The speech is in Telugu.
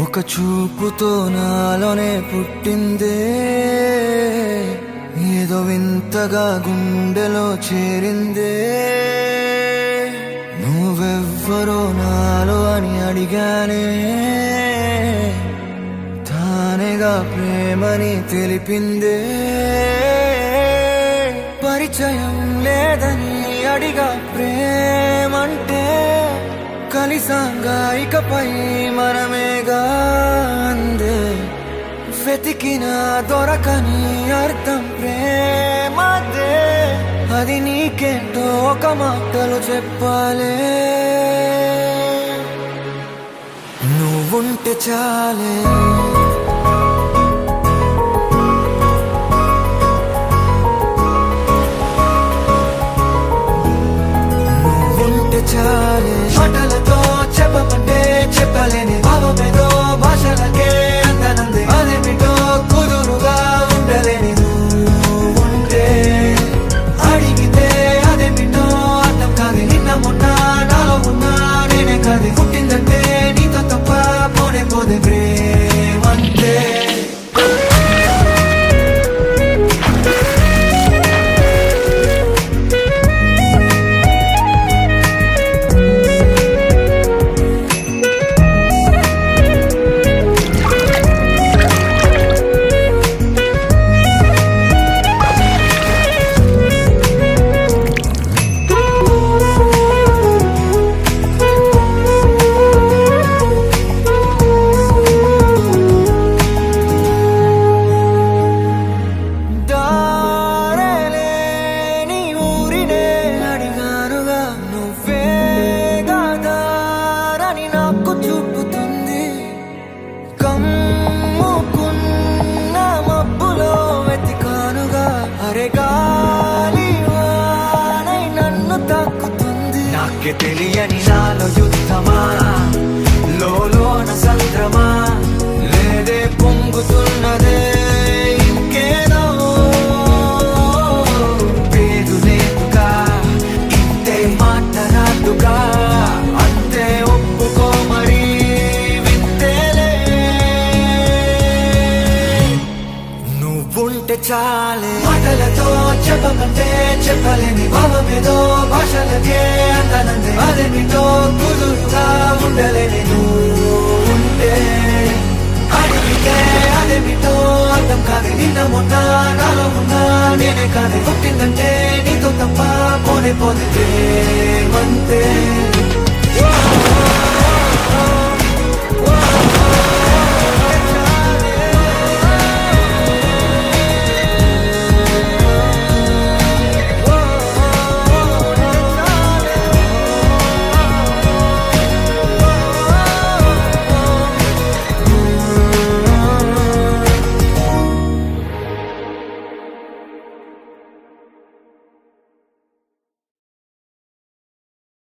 ఒక చూపుతో నాలోనే పుట్టిందే, ఏదో వింతగా గుండెలో చేరిందే. నువ్వెవ్వరో నాలో అని అడిగానే, తానేగా ప్రేమని తెలిపిందే. పరిచయం లేదని అడిగా ప్రేమంటే, కలిసాంగా ఇకపై మనమేగా అందే. వెతికిన దొరకని అర్థం ప్రేమదే, అది నీకేంటో ఒక మాటలు చెప్పాలే. నువ్వుంటే చాలే, నువ్వుంటే చాలే. మాటలతో చెప్పమంటే చెప్పలేని భావమేదో భాషలకే అందనందే. అదేమిటో కుదురుగా ఉండలేని నువ్వుంటే, అడిగితే అదేమిటో అర్థం కాదు. నిన్న మొన్న నాలో ఉన్నా నేనే కాదు. పుట్టిందంటే నీతో తప్ప పోనే పోదే ప్రేమంతే. నాకే తెలియని నాలో యుద్ధమా, లోన సంద్రమా, లేదే పొంగుతున్నదే ఇంకేదో. పేరు లేదుగా ఇంతే మాట్లాడుగా, అంతే ఒప్పుకో మరి వింతేలే. నువ్వుంటే చాలే, మాటలతో చెప్పమంటే చెప్పలేని భావమేదో భాషలకే అందనందే. అదేమిటో కుదురుగా ఉండలేని నువ్వుంటే, అడిగితే అదేమిటో అర్థం కాదు. నిన్న మొన్న నాలో ఉన్నా నేనే కాదు. పుట్టిందంటే నీతో తప్ప పోనే పోతే ప్రేమంతే.